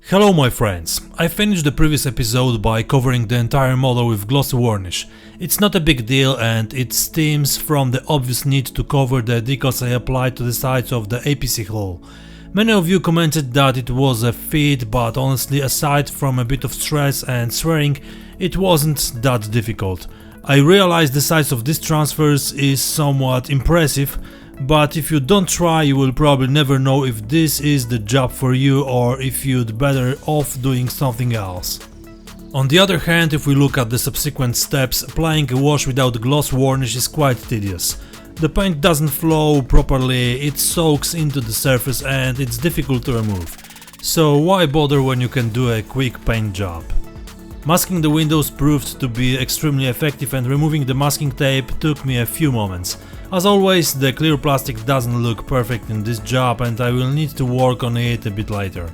Hello my friends, I finished the previous episode by covering the entire model with glossy varnish. It's not a big deal and it stems from the obvious need to cover the decals I applied to the sides of the APC hull. Many of you commented that it was a feat, but honestly, aside from a bit of stress and swearing, it wasn't that difficult. I realized the size of these transfers is somewhat impressive, but if you don't try you will probably never know if this is the job for you or if you'd better off doing something else. On the other hand, if we look at the subsequent steps, applying a wash without gloss varnish is quite tedious. The paint doesn't flow properly, it soaks into the surface and it's difficult to remove. So why bother when you can do a quick paint job? Masking the windows proved to be extremely effective and removing the masking tape took me a few moments. As always, the clear plastic doesn't look perfect in this job and I will need to work on it a bit later.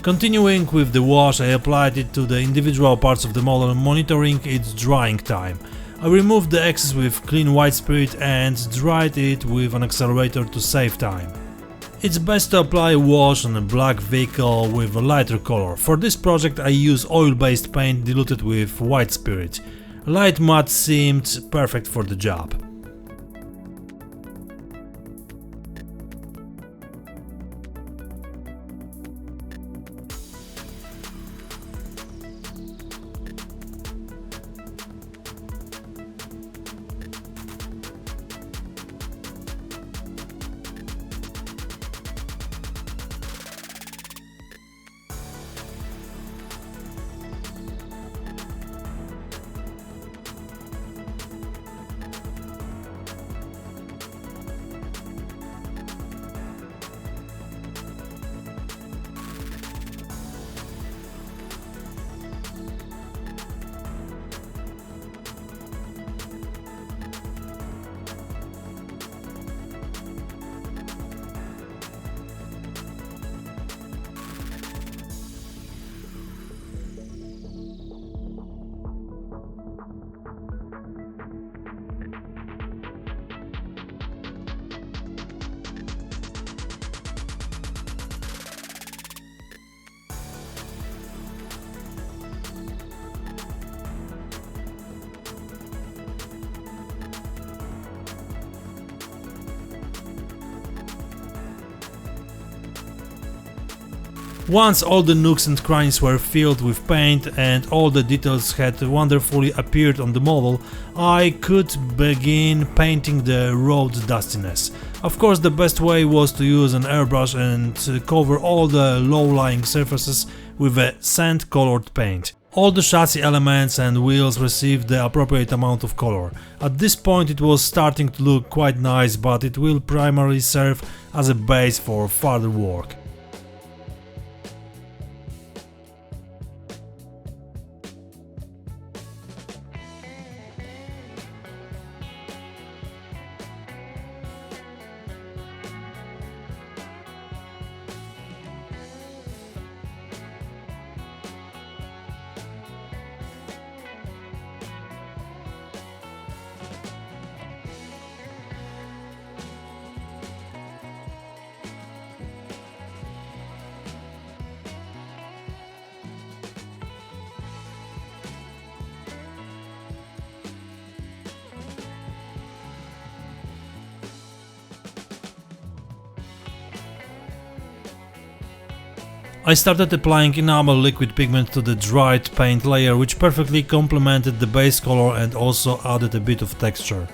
Continuing with the wash, I applied it to the individual parts of the model, monitoring its drying time. I removed the excess with clean white spirit and dried it with an accelerator to save time. It's best to apply a wash on a black vehicle with a lighter color. For this project I use oil-based paint diluted with white spirit. Light matte seemed perfect for the job. Once all the nooks and crannies were filled with paint and all the details had wonderfully appeared on the model, I could begin painting the road dustiness. Of course, the best way was to use an airbrush and cover all the low-lying surfaces with a sand-colored paint. All the chassis elements and wheels received the appropriate amount of color. At this point it was starting to look quite nice, but it will primarily serve as a base for further work. I started applying enamel liquid pigment to the dried paint layer, which perfectly complemented the base color and also added a bit of texture.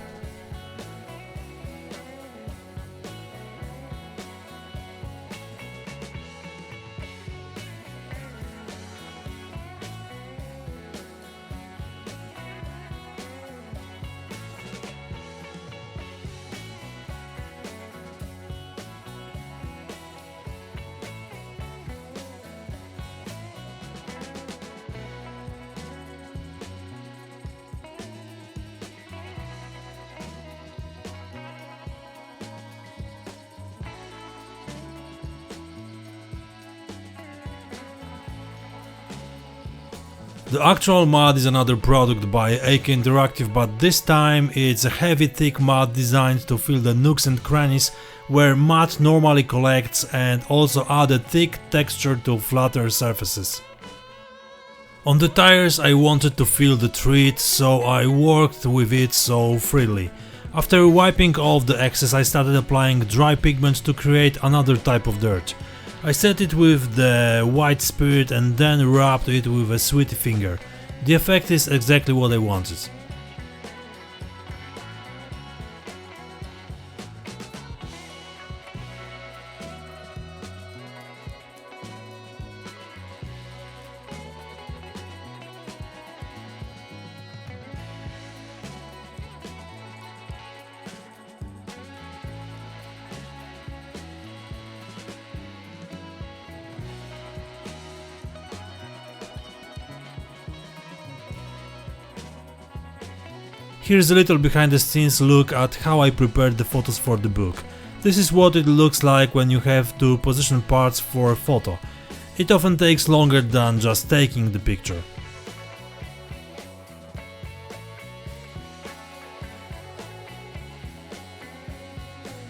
The actual mud is another product by AK Interactive, but this time it's a heavy thick mud designed to fill the nooks and crannies where mud normally collects, and also add a thick texture to flatter surfaces. On the tires I wanted to feel the tread, so I worked with it so freely. After wiping off the excess, I started applying dry pigment to create another type of dirt. I set it with the white spirit and then rubbed it with a sweaty finger. The effect is exactly what I wanted. Here's a little behind the scenes look at how I prepared the photos for the book. This is what it looks like when you have to position parts for a photo. It often takes longer than just taking the picture.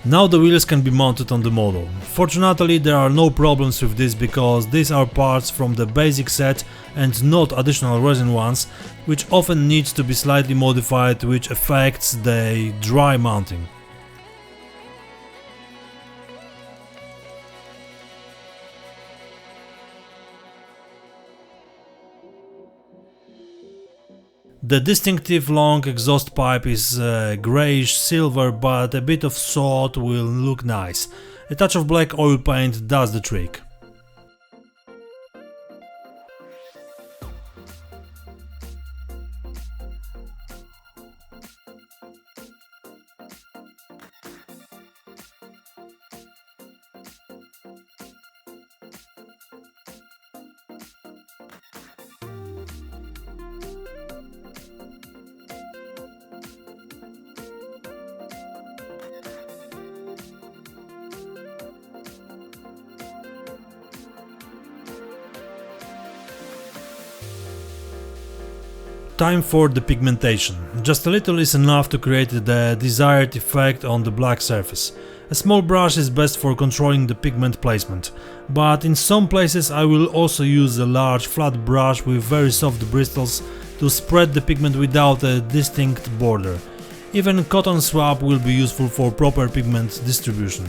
Now the wheels can be mounted on the model. Fortunately, there are no problems with this because these are parts from the basic set and not additional resin ones, which often needs to be slightly modified, which affects the dry mounting. The distinctive long exhaust pipe is greyish silver, but a bit of salt will look nice. A touch of black oil paint does the trick. Time for the pigmentation. Just a little is enough to create the desired effect on the black surface. A small brush is best for controlling the pigment placement, but in some places I will also use a large flat brush with very soft bristles to spread the pigment without a distinct border. Even cotton swab will be useful for proper pigment distribution.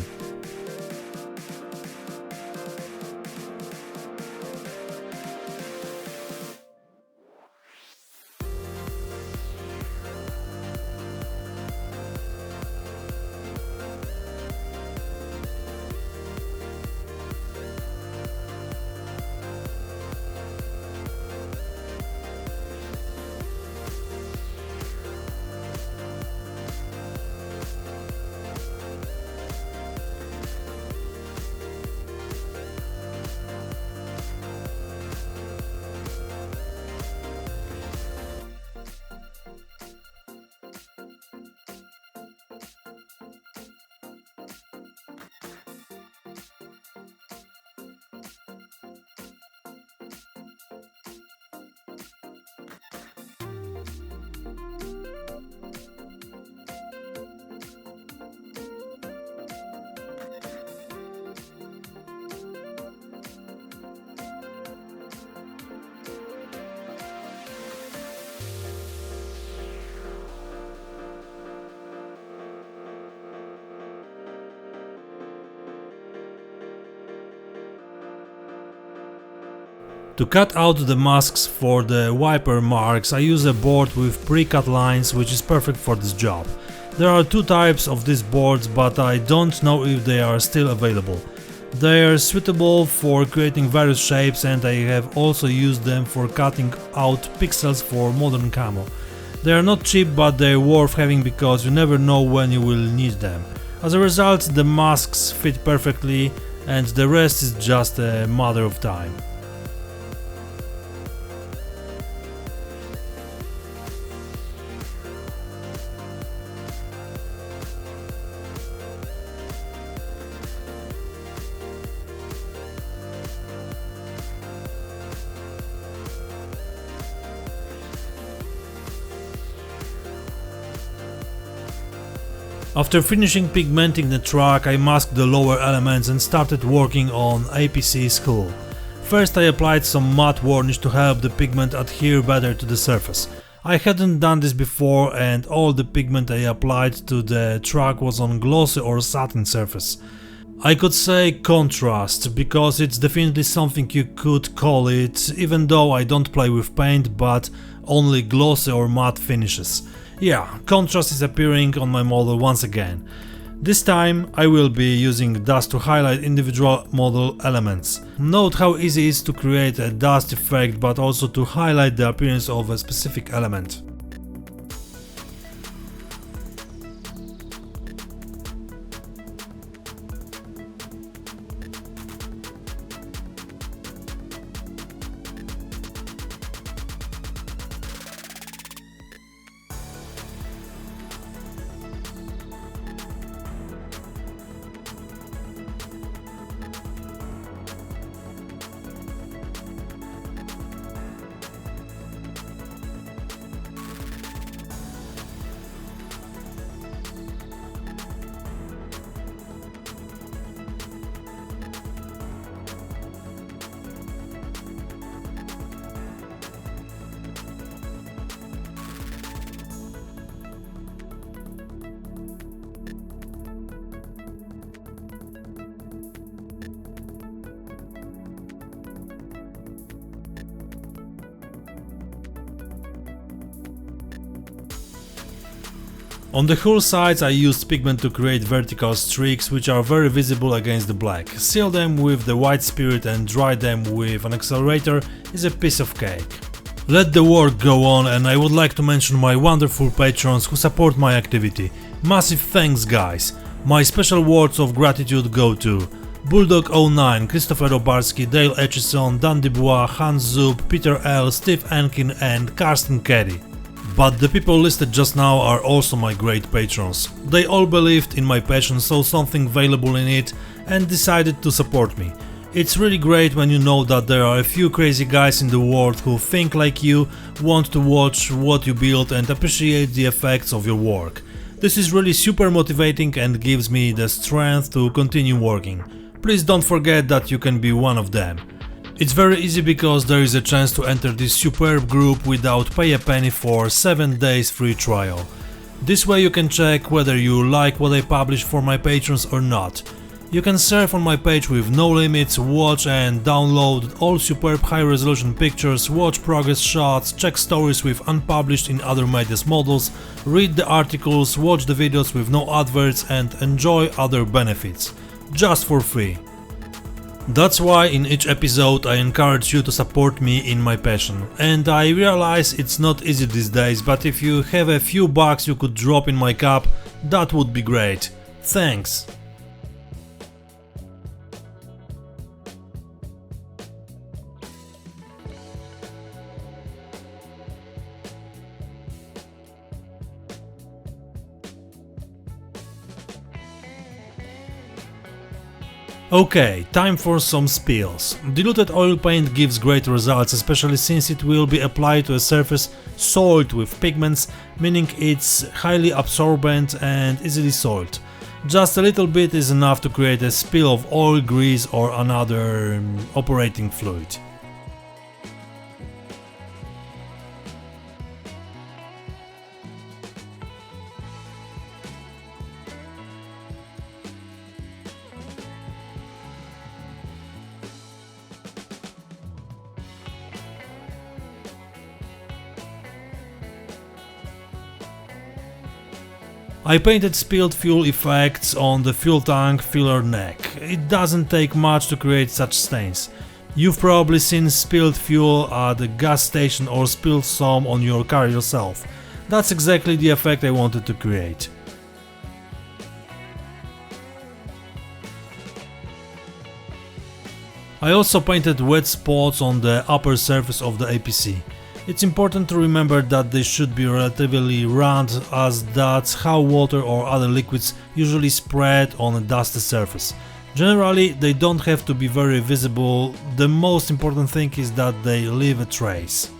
To cut out the masks for the wiper marks, I use a board with pre-cut lines, which is perfect for this job. There are two types of these boards, but I don't know if they are still available. They are suitable for creating various shapes, and I have also used them for cutting out pixels for modern camo. They are not cheap, but they're worth having because you never know when you will need them. As a result, the masks fit perfectly, and the rest is just a matter of time. After finishing pigmenting the track, I masked the lower elements and started working on APC's hull. First I applied some matte varnish to help the pigment adhere better to the surface. I hadn't done this before and all the pigment I applied to the track was on glossy or satin surface. I could say contrast, because it's definitely something you could call it, even though I don't play with paint but only glossy or matte finishes. Yeah, contrast is appearing on my model once again. This time I will be using dust to highlight individual model elements. Note how easy it is to create a dust effect but also to highlight the appearance of a specific element. On the hull sides I used pigment to create vertical streaks which are very visible against the black. Seal them with the white spirit and dry them with an accelerator is a piece of cake. Let the work go on, and I would like to mention my wonderful patrons who support my activity. Massive thanks guys! My special words of gratitude go to Bulldog09, Christopher Robarski, Dale Etchison, Dan Dubois, Hans Zub, Peter L, Steve Enkin and Karsten Keddy. But the people listed just now are also my great patrons. They all believed in my passion, saw something valuable in it and decided to support me. It's really great when you know that there are a few crazy guys in the world who think like you, want to watch what you build and appreciate the effects of your work. This is really super motivating and gives me the strength to continue working. Please don't forget that you can be one of them. It's very easy because there is a chance to enter this superb group without pay a penny for 7 days free trial. This way you can check whether you like what I publish for my patrons or not. You can surf on my page with no limits, watch and download all superb high resolution pictures, watch progress shots, check stories with unpublished in other media's models, read the articles, watch the videos with no adverts and enjoy other benefits. Just for free. That's why in each episode I encourage you to support me in my passion. And I realize it's not easy these days, but if you have a few bucks you could drop in my cup, that would be great. Thanks! Okay, time for some spills. Diluted oil paint gives great results, especially since it will be applied to a surface soiled with pigments, meaning it's highly absorbent and easily soiled. Just a little bit is enough to create a spill of oil, grease or another operating fluid. I painted spilled fuel effects on the fuel tank filler neck. It doesn't take much to create such stains. You've probably seen spilled fuel at a gas station or spilled some on your car yourself. That's exactly the effect I wanted to create. I also painted wet spots on the upper surface of the APC. It's important to remember that they should be relatively round, as that's how water or other liquids usually spread on a dusty surface. Generally, they don't have to be very visible, the most important thing is that they leave a trace.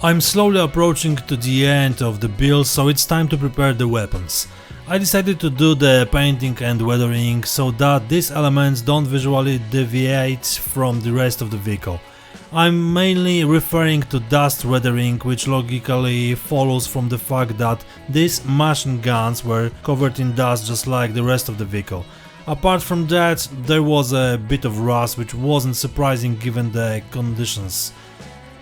I'm slowly approaching to the end of the build, so it's time to prepare the weapons. I decided to do the painting and weathering so that these elements don't visually deviate from the rest of the vehicle. I'm mainly referring to dust weathering, which logically follows from the fact that these machine guns were covered in dust just like the rest of the vehicle. Apart from that, there was a bit of rust, which wasn't surprising given the conditions.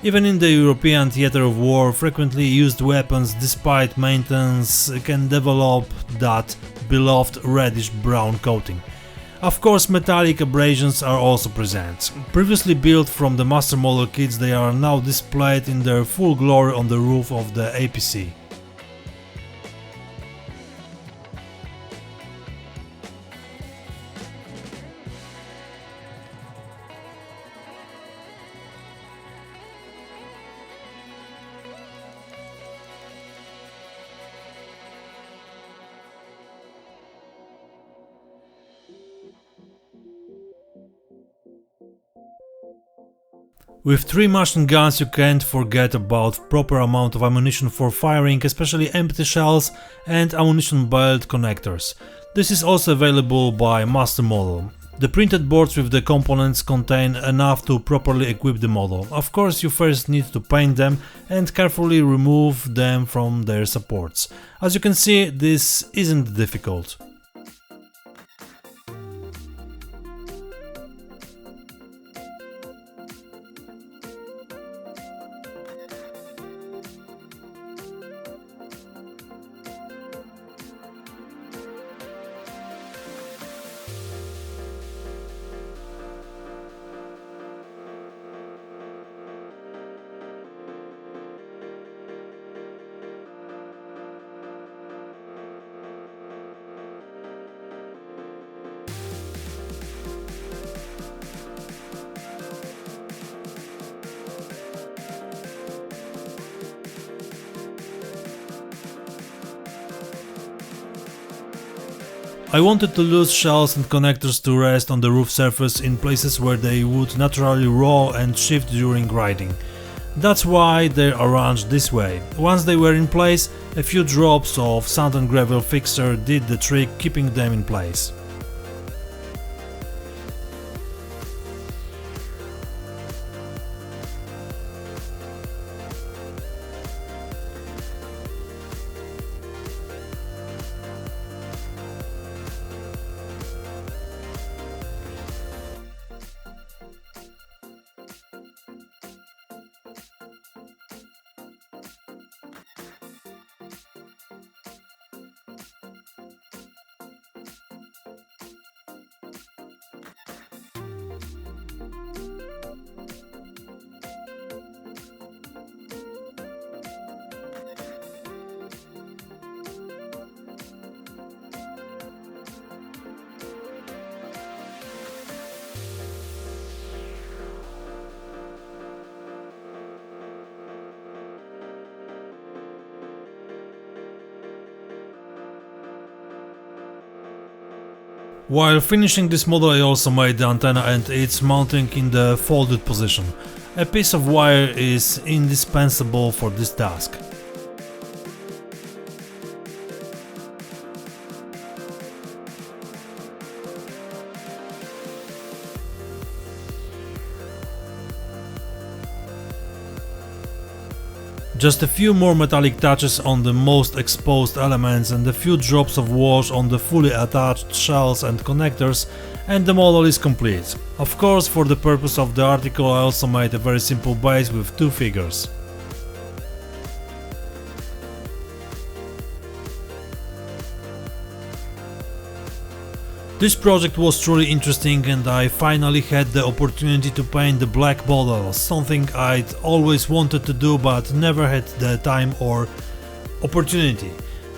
Even in the European theater of war, frequently used weapons, despite maintenance, can develop that beloved reddish-brown coating. Of course, metallic abrasions are also present. Previously built from the master model kits, they are now displayed in their full glory on the roof of the APC. With 3 machine guns you can't forget about proper amount of ammunition for firing, especially empty shells and ammunition belt connectors. This is also available by master model. The printed boards with the components contain enough to properly equip the model. Of course, you first need to paint them and carefully remove them from their supports. As you can see, this isn't difficult. I wanted to lose shells and connectors to rest on the roof surface in places where they would naturally roll and shift during riding. That's why they're arranged this way. Once they were in place, a few drops of sand and gravel fixture did the trick, keeping them in place. While finishing this model, I also made the antenna and its mounting in the folded position. A piece of wire is indispensable for this task. Just a few more metallic touches on the most exposed elements and a few drops of wash on the fully attached shells and connectors, and the model is complete. Of course, for the purpose of the article, I also made a very simple base with 2 figures. This project was truly interesting and I finally had the opportunity to paint the black bottle, something I'd always wanted to do but never had the time or opportunity.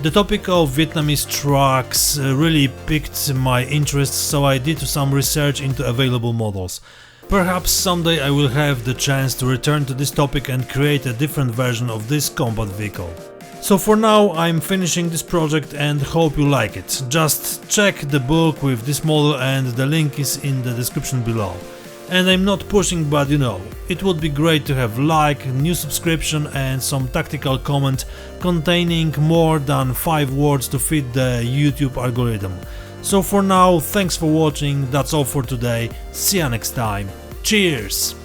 The topic of Vietnamese trucks really piqued my interest, so I did some research into available models. Perhaps someday I will have the chance to return to this topic and create a different version of this combat vehicle. So for now I'm finishing this project and hope you like it. Just check the book with this model and the link is in the description below. And I'm not pushing, but you know, it would be great to have like, new subscription and some tactical comment containing more than 5 words to fit the YouTube algorithm. So for now, thanks for watching, that's all for today, see ya next time, cheers!